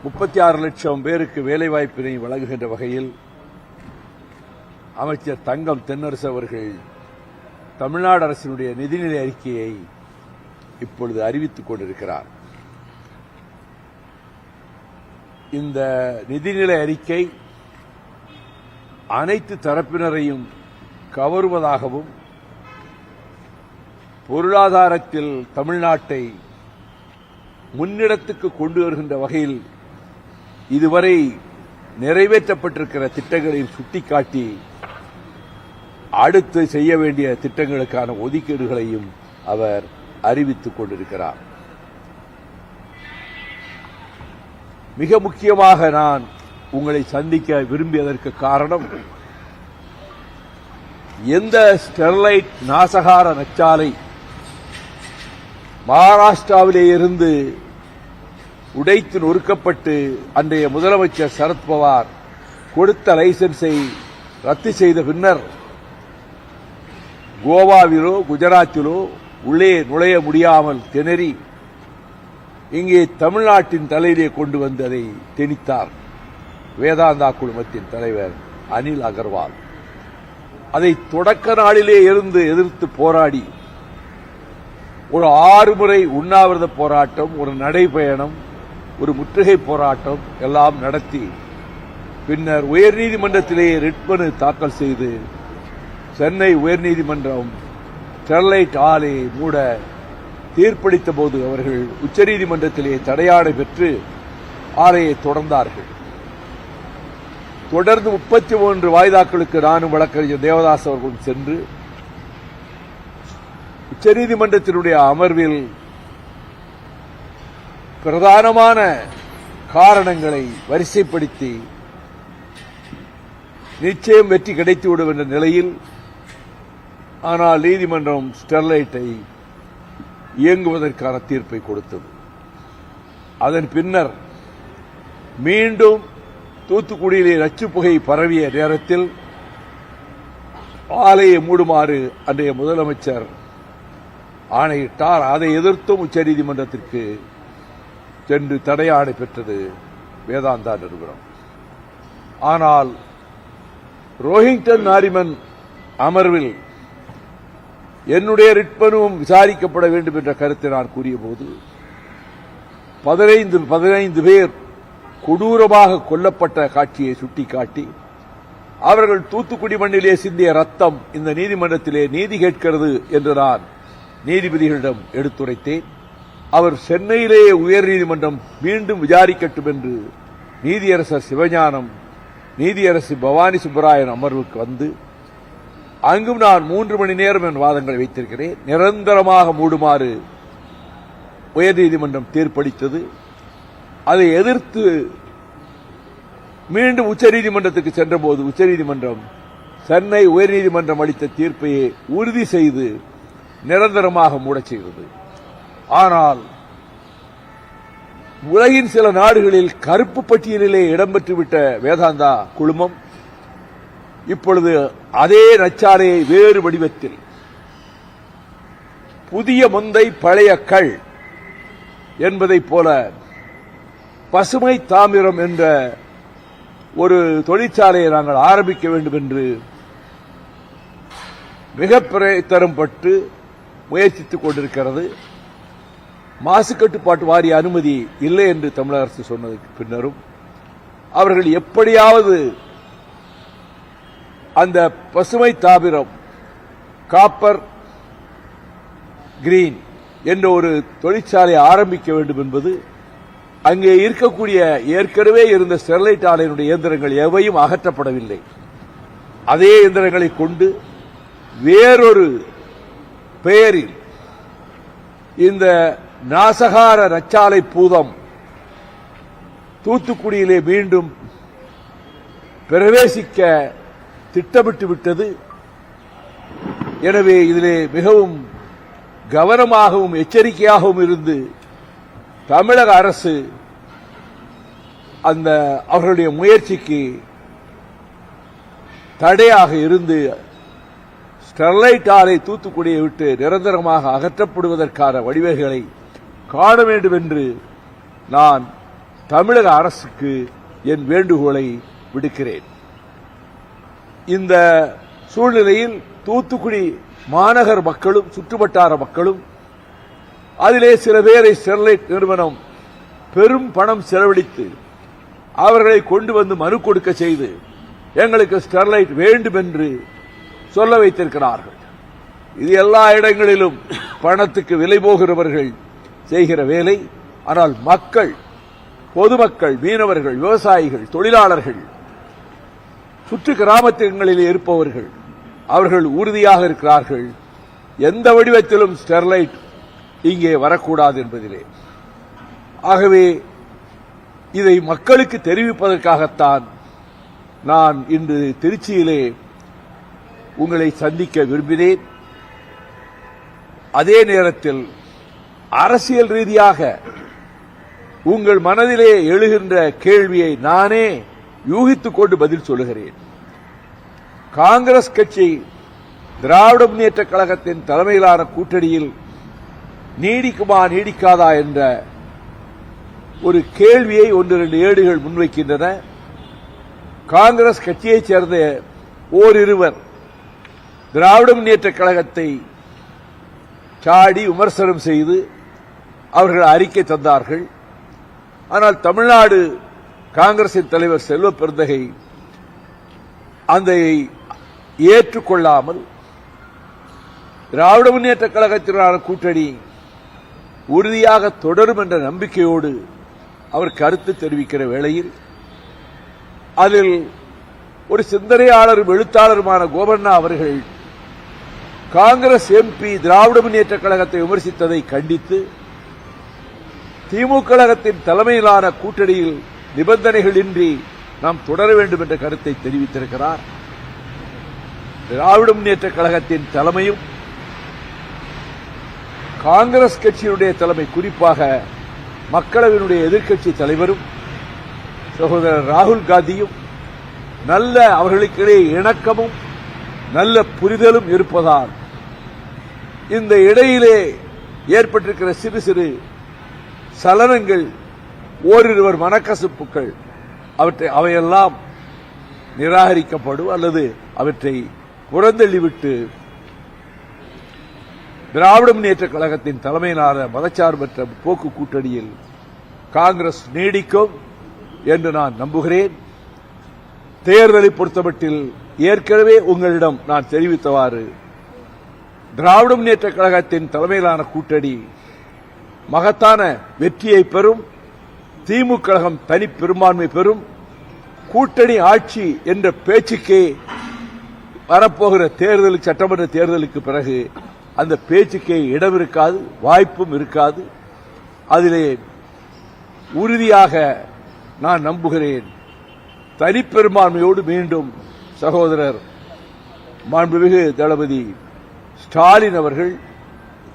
36 லட்சம் பேருக்கு வேலைவாய்ப்பினை வழங்குகின்ற வகையில் அமைச்சர் தங்கம் தென்னரசு அவர்கள் தமிழ்நாடு அரசினுடைய நிதிநிலை அறிக்கையை இப்பொழுது அறிவித்துக் கொண்டிருக்கிறார். இந்த நிதிநிலை அறிக்கை அனைத்து தரப்பினரையும் கவருவதாகவும் பொருளாதாரத்தில் தமிழ்நாட்டை முன்னிடத்துக்கு கொண்டு வருகின்ற வகையில் இதுவரை நிறைவேற்றப்பட்டிருக்கிற திட்டங்களையும் சுட்டிக்காட்டி அடுத்து செய்ய வேண்டிய திட்டங்களுக்கான ஒதுக்கீடுகளையும் அவர் அறிவித்துக் கொண்டிருக்கிறார். மிக முக்கியமாக நான் உங்களை சந்திக்க விரும்பியதற்கு காரணம், எந்த ஸ்டெர்லைட் நாசகார நச்சாலை மகாராஷ்டிராவிலே இருந்து உடைத்து நொறுக்கப்பட்டு அன்றைய முதலமைச்சர் சரத்பவார் கொடுத்த லைசன்ஸை ரத்து செய்த பின்னர் கோவாவிலோ குஜராத்திலோ உள்ளே நுழைய முடியாமல் திணறி இங்கே தமிழ்நாட்டின் தலையிலே கொண்டு வந்து அதை திணித்தார் வேதாந்தா குழுமத்தின் தலைவர் அனில் அகர்வால். அதை தொடக்க நாளிலே இருந்து எதிர்த்து போராடி ஒரு 6 முறை உண்ணாவிரத போராட்டம், ஒரு நடைபயணம், ஒரு முற்றுகை போராட்டம் எல்லாம் நடத்தி பின்னர் உயர்நீதிமன்றத்திலே ரிட் மனு தாக்கல் செய்து சென்னை உயர்நீதிமன்றம் ஸ்டெர்லைட் ஆலை மூட தீர்ப்பளித்த போது அவர்கள் உச்சநீதிமன்றத்திலே தடையாணை பெற்று ஆலையை தொடர்ந்தார்கள். தொடர்ந்து 33 வாய்தாக்களுக்கு நானும் வழக்கறிஞர் தேவதாஸ் அவர்களும் சென்று உச்சநீதிமன்றத்தினுடைய அமர்வில் பிரதானமான காரணங்களை வரிசைப்படுத்தி நிச்சயம் வெற்றி கிடைத்துவிடும் என்ற நிலையில், ஆனால் நீதிமன்றம் ஸ்டெர்லைட்டை இயங்குவதற்கான தீர்ப்பை கொடுத்தது. அதன் பின்னர் மீண்டும் தூத்துக்குடியிலே நச்சுப் புகை பரவிய நேரத்தில் ஆலையை மூடுமாறு அன்றைய முதலமைச்சர் ஆணையிட்டார். அதை எதிர்த்தும் உச்சநீதிமன்றத்திற்கு சென்று தடையாணை பெற்றது வேதாந்தா நிறுவனம். ஆனால் ரோஹிங்டன் நாரிமன் அமர்வில் என்னுடைய ரிட் மனுவும் விசாரிக்கப்பட வேண்டும் என்ற கருத்தை நான் கூறியபோது 15 பேர் கொடூரமாக கொல்லப்பட்ட காட்சியை சுட்டிக்காட்டி அவர்கள் தூத்துக்குடி மண்ணிலே சிந்திய ரத்தம் இந்த நீதிமன்றத்திலே நீதி கேட்கிறது என்று நான் நீதிபதிகளிடம் எடுத்துரைத்தேன். அவர் சென்னையிலேயே உயர்நீதிமன்றம் மீண்டும் விசாரிக்கட்டும் என்று நீதியரசர் சிவஞானம், நீதியரசு பவானி சுப்பராயன் அமர்வுக்கு வந்து அங்கும் நான் 3 மணி நேரம் என் வாதங்களை வைத்திருக்கிறேன். நிரந்தரமாக மூடுமாறு உயர்நீதிமன்றம் தீர்ப்பளித்தது. அதை எதிர்த்து மீண்டும் உச்சநீதிமன்றத்துக்கு சென்றபோது உச்சநீதிமன்றம் சென்னை உயர்நீதிமன்றம் அளித்த தீர்ப்பையே உறுதி செய்து நிரந்தரமாக மூடச் செய்தது. ஆனால் உலகின் சில நாடுகளில் கருப்பு பட்டியலிலே இடம்பெற்றுவிட்ட வேதாந்தா குழுமம் இப்பொழுது அதே நச்சாலையை வேறு வடிவத்தில் புதிய முந்தை பழைய கள் என்பதைப் போல பசுமை தாமிரம் என்ற ஒரு தொழிற்சாலையை நாங்கள் ஆரம்பிக்க வேண்டும் என்று மிக பிரயத்தனப்பட்டு முயற்சித்துக் கொண்டிருக்கிறது. மாசு கட்டுப்பாட்டு வாரிய அனுமதி இல்லை என்று தமிழக அரசு சொன்னதற்கு பின்னரும் அவர்கள் எப்படியாவது அந்த பசுமை தாமிரம் காப்பர் கிரீன் என்ற ஒரு தொழிற்சாலையை ஆரம்பிக்க வேண்டும் என்பது, அங்கே இருக்கக்கூடிய ஏற்கனவே இருந்த ஸ்டெர்லைட் ஆலையினுடைய இயந்திரங்கள் எவையும் அகற்றப்படவில்லை. அதே இயந்திரங்களை கொண்டு வேறொரு பெயரில் இந்த நாசகார நச்சாலை பூதம் தூத்துக்குடியிலே மீண்டும் பிரவேசிக்க திட்டமிட்டு விட்டது. எனவே இதிலே மிகவும் கவனமாகவும் எச்சரிக்கையாகவும் இருந்து தமிழக அரசு அந்த அவர்களுடைய முயற்சிக்கு தடையாக இருந்து ஸ்டெர்லைட் ஆலை தூத்துக்குடியை விட்டு நிரந்தரமாக அகற்றப்படுவதற்கான வழிவகைகளை காண வேண்டும் என்று நான் தமிழக அரசுக்கு என் வேண்டுகோளை விடுக்கிறேன். இந்த சூழ்நிலையில் தூத்துக்குடி மாநகர் மக்களும் சுற்றுவட்டார மக்களும் அதிலே சில பேரை ஸ்டெர்லைட் நிறுவனம் பெரும் பணம் செலவழித்து அவர்களை கொண்டு வந்து மனு கொடுக்க செய்து எங்களுக்கு ஸ்டெர்லைட் வேண்டும் என்று சொல்ல வைத்திருக்கிறார்கள். இது எல்லா இடங்களிலும் பணத்துக்கு விலை போகிறவர்கள் செய்கிற வேலை. ஆனால் மக்கள், பொதுமக்கள், மீனவர்கள், விவசாயிகள், தொழிலாளர்கள், சுற்று கிராமத்திலே இருப்பவர்கள் அவர்கள் உறுதியாக இருக்கிறார்கள். எந்த வடிவத்திலும் ஸ்டெர்லைட் இங்கே வரக்கூடாது என்பதிலே. ஆகவே இதை மக்களுக்கு தெரிவிப்பதற்காகத்தான் நான் இன்று திருச்சியிலே உங்களை சந்திக்க விரும்பினேன். அதே நேரத்தில் அரசியல் ரீதியாக உங்கள் மனதிலே எழுகின்ற கேள்வியை நானே யூகித்துக் கொண்டு பதில் சொல்லுகிறேன். காங்கிரஸ் கட்சி திராவிட முன்னேற்றக் கழகத்தின் தலைமையிலான கூட்டணியில் நீடிக்குமா நீடிக்காதா என்ற ஒரு கேள்வியை 1-2 ஏடுகள் முன்வைக்கின்றன. காங்கிரஸ் கட்சியைச் சேர்ந்த ஓரிருவர் திராவிட முன்னேற்றக் கழகத்தை சாடி விமர்சனம் செய்து அவர்கள் அறிக்கை தந்தார்கள். ஆனால் தமிழ்நாடு காங்கிரசின் தலைவர் செல்வ பெருந்தகை அதை ஏற்றுக்கொள்ளாமல் திராவிட முன்னேற்றக் கழகத்திலான கூட்டணி உறுதியாக தொடரும் என்ற நம்பிக்கையோடு அவர் கருத்து தெரிவிக்கிற வேளையில் அதில் ஒரு சிந்தனையாளரும் எழுத்தாளருமான கோபண்ணா அவர்கள் காங்கிரஸ் எம்பி திராவிட முன்னேற்றக் கழகத்தை விமர்சித்ததை கண்டித்து திமுக கழகத்தின் தலைமையிலான கூட்டணியில் நிபந்தனைகளின்றி நாம் தொடர வேண்டும் என்ற கருத்தை தெரிவித்திருக்கிறார். திராவிட முன்னேற்றக் கழகத்தின் தலைமையும் காங்கிரஸ் கட்சியினுடைய தலைமை, குறிப்பாக மக்களவையினுடைய எதிர்க்கட்சி தலைவரும் சகோதரர் ராகுல் காந்தியும் நல்ல அவர்களுக்கிடையே இணக்கமும் நல்ல புரிதலும் இருப்பதால் இந்த இடையிலே ஏற்பட்டிருக்கிற சிறு சிறு சலனங்கள், ஓரிருவர் மனக்கசப்புகள், அவையெல்லாம் நிராகரிக்கப்படும் அல்லது அவற்றை புறந்தள்ளிவிட்டு திராவிட முன்னேற்றக் கழகத்தின் தலைமையிலான மதச்சார்பற்ற போக்கு கூட்டணியில் காங்கிரஸ் நீடிக்கும் என்று நான் நம்புகிறேன். தேர்தலை பொறுத்தமட்டில் ஏற்கனவே உங்களிடம் நான் தெரிவித்தவாறு திராவிட முன்னேற்றக் கழகத்தின் தலைமையிலான கூட்டணி மகத்தான வெற்றியை பெறும், திமுக கழகம் தனி பெரும்பான்மை பெறும், கூட்டணி ஆட்சி என்ற பேச்சுக்கே வரப்போகிற தேர்தல், சட்டமன்ற தேர்தலுக்கு பிறகு அந்த பேச்சுக்கே இடம் இருக்காது, வாய்ப்பும் இருக்காது. அதிலே உறுதியாக நான் நம்புகிறேன். தனிப்பெரும்பான்மையோடு மீண்டும் சகோதரர் மாண்புமிகு தளபதி ஸ்டாலின் அவர்கள்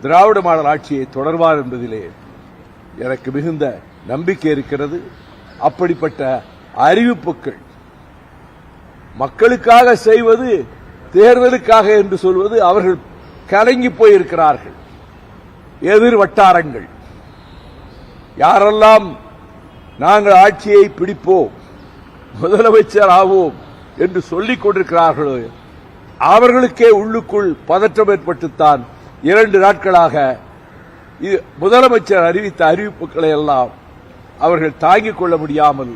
திராவிட மாடல் ஆட்சியை தொடர்வார் என்பதிலே எனக்கு மிகுந்த நம்பிக்கை இருக்கிறது. அப்படிப்பட்ட அறிவிப்புகள் மக்களுக்காக செய்வது, தேர்தலுக்காக என்று சொல்வது அவர்கள் கலங்கி போயிருக்கிறார்கள். எதிர் வட்டாரங்கள் யாரெல்லாம் நாங்கள் ஆட்சியை பிடிப்போம், முதலமைச்சர் ஆவோம் என்று சொல்லிக் கொண்டிருக்கிறார்களோ அவர்களுக்கே உள்ளுக்குள் பதற்றம் ஏற்பட்டுத்தான் 2 நாட்களாக முதலமைச்சர் அறிவித்த அறிவிப்புகளை எல்லாம் அவர்கள் தாங்கிக் கொள்ள முடியாமல்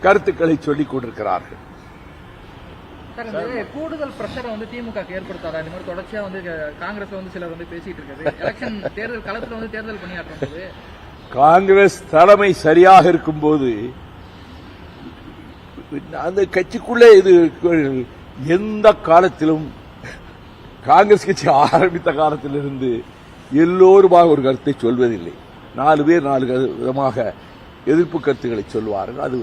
கருத்துக்களை சொல்லிக் கொண்டிருக்கிறார்கள். கூடுதல் பிரஷரை திமுக ஏற்படுத்தாதா? இந்த மாதிரி தொடர்ச்சியா காங்கிரஸ் சிலர் பேசிட்டு இருக்காரு. எலெக்ஷன் தேர்தல் களத்தில் தேர்தல் பணியாற்றும் போது காங்கிரஸ் தலைமை சரியாக இருக்கும்போது அந்த கட்சிக்குள்ளே இது எந்த காலத்திலும் காங்கிரஸ் கட்சி ஆரம்பித்த காலத்திலிருந்து எல்லோருமாக ஒரு கருத்தை சொல்வதில்லை. 4 பேர் 4 விதமாக எதிர்ப்பு கருத்துக்களை சொல்வார்கள். அது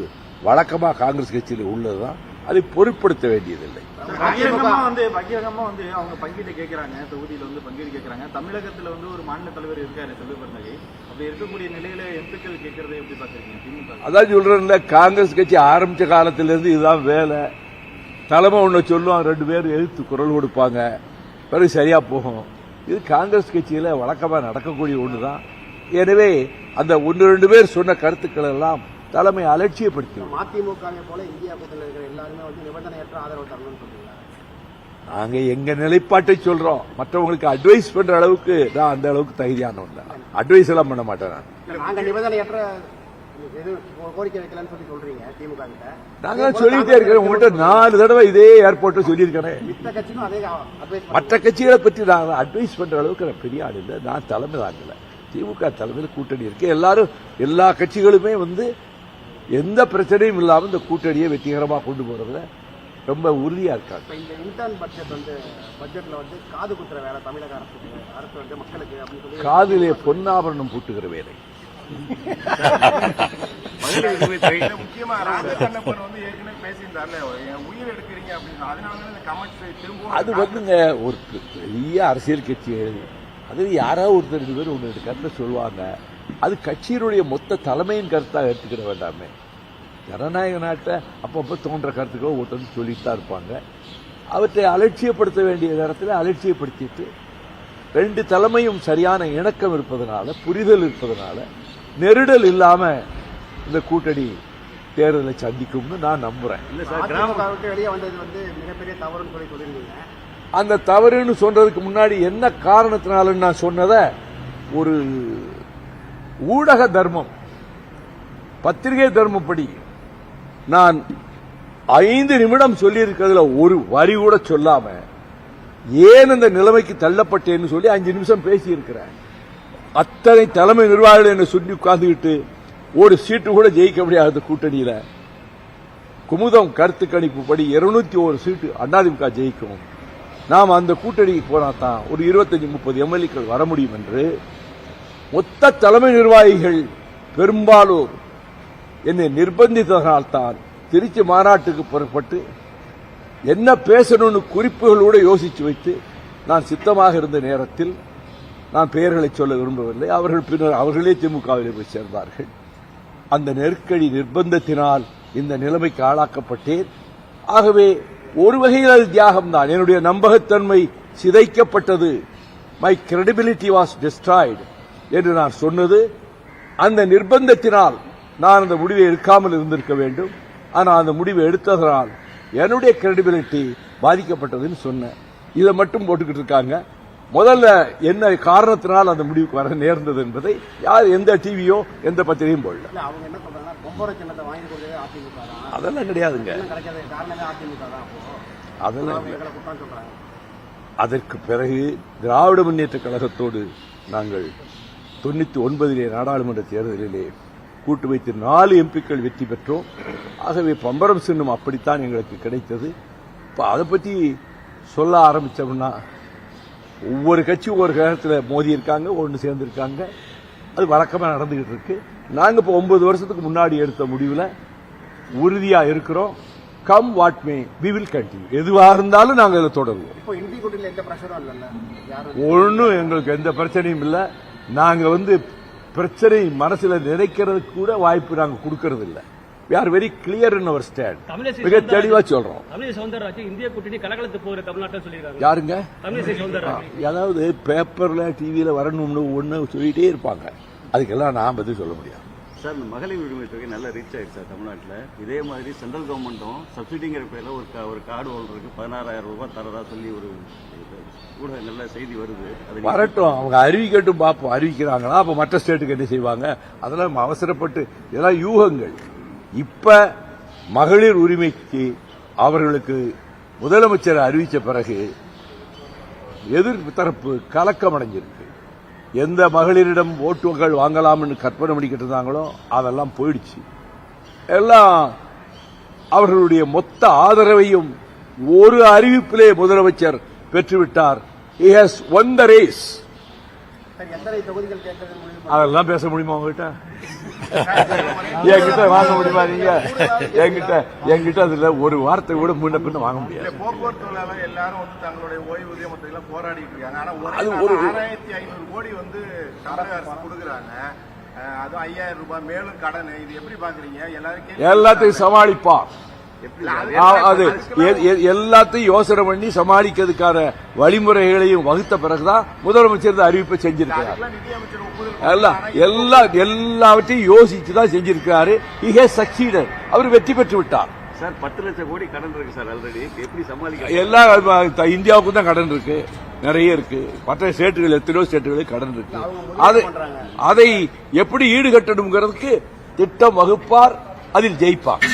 வழக்கமாக காங்கிரஸ் கட்சியில் உள்ளதுதான். அதை பொருட்படுத்த வேண்டியதில்லை. பகிரங்கமா அவங்க பங்கீடு கேட்கிறாங்க, தொகுதியில் பங்கீடு கேட்கிறாங்க. தமிழகத்தில் ஒரு மாநில தலைவர் இருக்காரு செல்வ பெருந்தகை. அப்படி இருக்கக்கூடிய நிலையில எம்பிக்கள் கேட்கறதை எப்படி பாக்குறீங்க? திமுக அதான் சொல்றேன்ல, காங்கிரஸ் கட்சி ஆரம்பிச்ச காலத்திலிருந்து இதுதான் வேலை. தலைமை ஒண்ணு சொல்லுவாங்க, 2 பேர் எதிர்த்து குரல் கொடுப்பாங்க, பிறகு சரியா போகும். இது காங்கிரஸ் கட்சியில வழக்கமா நடக்கக்கூடிய ஒண்ணுதான். எனவே அந்த 1-2 பேர் சொன்ன கருத்துக்கள் எல்லாம் தலைமை அலட்சியப்படுத்தினோம். மதிமுகவை போல இந்தியா கூட்டணியில் இருக்கிற எல்லாருமே வந்து நிபந்தனையற்ற ஆதரவு தரணும்னு சொல்றீங்களா? நாங்க எங்க நிலைப்பாட்டை சொல்றோம். மற்றவங்களுக்கு அட்வைஸ் பண்ற அளவுக்கு நான் அந்த அளவுக்கு தகுதியானவன் இல்லை. அட்வைஸ் எல்லாம் பண்ண மாட்டேன் நான். நாங்க நிபந்தனையற்ற கோரிக்கை வைக்கலன்னு சொல்லி சொல்றீங்க திமுக கிட்ட. நாங்க சொல்லிட்டே இருக்கிறோம். உங்கள்கிட்ட 4 தடவை இதே ஏர்போர்ட்டை சொல்லியிருக்கிறேன். மித்த கட்சிக்கும் அதே அட்வைஸ் மற்ற கட்சிகளை பற்றி நான் அட்வைஸ் பண்ற அளவுக்கு நான் பெரிய ஆள் இல்லை. நான் தலைமை தாங்கல. திமுக தலைமையில் கூட்டணி இருக்கு. எல்லாரும் எல்லா கட்சிகளுமே வந்து எந்த பிரச்சனையும் இல்லாமல் இந்த கூட்டணியை வெற்றிகரமாக கொண்டு போறதுல ரொம்ப உறுதியா இருக்காங்க. இந்த இன்டர்ன் பட்ஜெட்ல வந்து காது குத்துற வேலை தமிழக அரசு வந்து மக்களுக்கு அப்படின்னு சொல்லி காதிலே பொன்னாபரணம் பூட்டுகிற வேலை. முக்கியமா ராஜகண்ணப்பன் வந்து ஏற்கனவே பேசியிருந்தாருல, உயிர் எடுக்கிறீங்க அப்படின்னு. அதனால இந்த கமெண்ட்ஸ் திரும்ப அது வந்துங்க ஒரு பெரிய அரசியல் கட்சிகள் அது யாராவது ஒருத்தர் 2 பேர் 1-2 கருத்தை சொல்லுவாங்க. அது கட்சியினுடைய மொத்த தலைமையின் கருத்தாக எடுத்துக்கிட வேண்டாமே. ஜனநாயக நாட்டை அப்பப்போ தோன்ற கருத்துக்கள் ஒருத்தர் சொல்லிட்டு தான் இருப்பாங்க. அவற்றை அலட்சியப்படுத்த வேண்டிய நேரத்தில் அலட்சியப்படுத்திட்டு 2 தலைமையும் சரியான இணக்கம் இருப்பதனால, புரிதல் இருப்பதனால, நெருடல் இல்லாம இந்த கூட்டணி தேர்தலை சந்திக்கும்னு நான் நம்புறேன். அதிமுகவுக்கு வெளியே வந்தது வந்து மிகப்பெரிய தவறுன்னு சொல்லி சொல்லியிருந்தீங்க. அந்த தவறுன்னு சொல்றதுக்கு முன்னாடி என்ன காரணத்தினால நான் சொன்னதை ஒரு ஊடக தர்மம், பத்திரிகை தர்மப்படி நான் 5 நிமிடம் சொல்லியிருக்கிறதுல ஒரு வரி கூட சொல்லாம ஏன் இந்த நிலைமைக்கு தள்ளப்பட்டேன்னு சொல்லி 5 நிமிஷம் பேசியிருக்கிறேன். அத்தனை தலைமை நிர்வாகிகள் என்னை சொல்லி உட்கார்ந்துக்கிட்டு ஒரு சீட்டு கூட ஜெயிக்க முடியாத கூட்டணியில குமுதம் கருத்து கணிப்பு படி 201 சீட்டு அதிமுக ஜெயிக்கும். நாம் அந்த கூட்டணிக்கு போனா தான் ஒரு 25-30 எம்எல்ஏக்கள் வர முடியும் என்று மொத்த தலைமை நிர்வாகிகள் பெரும்பாலோர் என்னை நிர்பந்தித்ததனால்தான் திருச்சி மாநாட்டுக்கு புறப்பட்டு என்ன பேசணும்னு குறிப்புகளோடு யோசித்து வைத்து நான் சித்தமாக இருந்த நேரத்தில் நான் பெயர்களை சொல்ல விரும்பவில்லை. அவர்கள் பின்னர் அவர்களே திமுகவில் போய் சேர்ந்தார்கள். அந்த நெருக்கடி நிர்பந்தத்தினால் இந்த நிலைமைக்கு ஆளாக்கப்பட்டேன். ஆகவே ஒரு வகையில் அது தியாகம்தான். என்னுடைய நம்பகத்தன்மை சிதைக்கப்பட்டது. மை கிரெடிபிலிட்டி வாஸ் டிஸ்ட்ராய்டு என்று நான் சொன்னது அந்த நிர்பந்தத்தினால் நான் அந்த முடிவை எடுக்காமல் இருந்திருக்க வேண்டும். ஆனால் அந்த முடிவை எடுத்ததனால் என்னுடைய கிரெடிபிலிட்டி பாதிக்கப்பட்டதுன்னு சொன்னேன். இதை மட்டும் போட்டுக்கிட்டு இருக்காங்க. முதல்ல என்ன காரணத்தினால் அந்த முடிவுக்கு வர நேர்ந்தது என்பதை யார் எந்த டிவியோ எந்த பத்திரிகையும் போடல. அவங்க என்ன சொல்றாங்கன்னா பொம்பரை சின்னத்தை வாங்கி கொடுத்ததே அதிமுக தான். அதெல்லாம் கிடையாதுங்க. கிடைக்காத காரணமே அதிமுக தான். அதெல்லாம் குற்றம் சொல்றாங்க. அதற்கு பிறகு திராவிட முன்னேற்ற கழகத்தோடு நாங்கள் 99 நாடாளுமன்ற தேர்தலிலே கூட்டு வைத்து 4 எம்பிக்கள் வெற்றி பெற்றோம். ஆகவே பம்பரம் சின்னம் அப்படித்தான் எங்களுக்கு கிடைத்தது. இப்போ அதை பற்றி சொல்ல ஆரம்பிச்சோம்னா ஒவ்வொரு கட்சியும் ஒரு காலத்தில் மோதி இருக்காங்க, ஒன்று சேர்ந்திருக்காங்க. அது வழக்கமாக நடந்துகிட்டு இருக்கு. நாங்கள் இப்போ 9 வருஷத்துக்கு முன்னாடி எடுத்த முடிவில் உறுதியா இருக்கிறோம். Come what may we will continue. எதுவாக இருந்தாலும் நாங்கள் இதில் தொடருவோம். இப்போ இந்தி கூட்டணியில் எந்த பிரச்சனையும் இல்லைல்ல? ஒன்றும் எங்களுக்கு எந்த பிரச்சனையும் இல்லை. நாங்கள் பிரச்சனை மனசுல நினைக்கிறதுக்கு கூட வாய்ப்பு நாங்கள் கொடுக்கறது இல்லை. We are very clear in our stand. மிக தெளிவா சொல்றோம். இந்திய கூட்டணி கலகலத்து போகிற தமிழ்நாட்டில் சொல்லியிருக்காங்க. யாருங்க? தமிழிசை சௌந்தரராஜன். அதாவது பேப்பர்ல டிவியில வரணும்னு ஒண்ணு சொல்லிட்டே இருப்பாங்க. அதுக்கெல்லாம் நான் பதில் சொல்ல முடியாது. சார், இந்த மகளிர் உரிமை தொகை நல்லா ரீச் ஆயிடுச்சு சார் தமிழ்நாட்டில். இதே மாதிரி சென்ட்ரல் கவர்மெண்ட்டும் சப்சிடிங்கிற பேரில் ஒரு கார்டு ஹோல்டருக்கு 16,000 ரூபாய் தரதா சொல்லி ஒரு கூட நல்ல செய்தி வருது. வரட்டும், அவங்க அறிவிக்கட்டும், பார்ப்போம். அறிவிக்கிறாங்களா? அப்ப மற்ற ஸ்டேட்டுக்கு என்ன செய்வாங்க? அதெல்லாம் அவசரப்பட்டு இதெல்லாம் யூகங்கள். இப்ப மகளிர் உரிமைக்கு அவர்களுக்கு முதலமைச்சர் அறிவித்த பிறகு எதிர்ப்பு தரப்பு கலக்கம் அடைஞ்சிருக்கு. எந்த மகளிரிடம் ஓட்டுகள் வாங்கலாம்னு கற்பனை பண்ணிக்கிட்டு இருந்தாங்களோ அதெல்லாம் போயிடுச்சு. எல்லாம் அவர்களுடைய மொத்த ஆதரவையும் ஒரு அறிவிப்பிலே முதலமைச்சர் பெற்றுவிட்டார். He has won the race. அதெல்லாம் பேச முடியுமா உங்ககிட்ட? என்கிட்ட வாங்க முடியுமா? நீங்க என்கிட்ட அதுல ஒரு வார்த்தை கூட முன்ன பின்ன வாங்க முடியாது. போக்குவரத்து எல்லாரும் தங்களுடைய ஓய்வூதியம் மொத்தம் போராடிட்டு இருக்காங்க. ஆனா 6,500 கோடி தமிழக அரசு கொடுக்குறாங்க. அதுவும் 5,000 ரூபாய் மேலும் கடன். இது எப்படி பாக்குறீங்க? எல்லாத்தையும் சமாளிப்பார். அது எல்லாத்தையும் யோசனை பண்ணி சமாளிக்கிறதுக்கான வழிமுறைகளையும் வகுத்த பிறகுதான் முதலமைச்சர் இந்த அறிவிப்பை செஞ்சிருக்கிறார். எல்லாவற்றையும் யோசிச்சுதான் செஞ்சிருக்கிறாரு. He has succeeded. அவர் வெற்றி பெற்று விட்டார். சார் 10 லட்சம் கோடி கடன் இருக்கு சார் ஆல்ரெடி. எப்படி சமாளிக்க? எல்லா இந்தியாவுக்கும் தான் கடன் இருக்கு, நிறைய இருக்கு. மற்ற ஸ்டேட்டுகள் எத்தனையோ ஸ்டேட்டுகளுக்கு கடன் இருக்கு. அதை எப்படி ஈடுகட்டணுங்கிறதுக்கு திட்டம் வகுப்பார், அதில் ஜெயிப்பார்.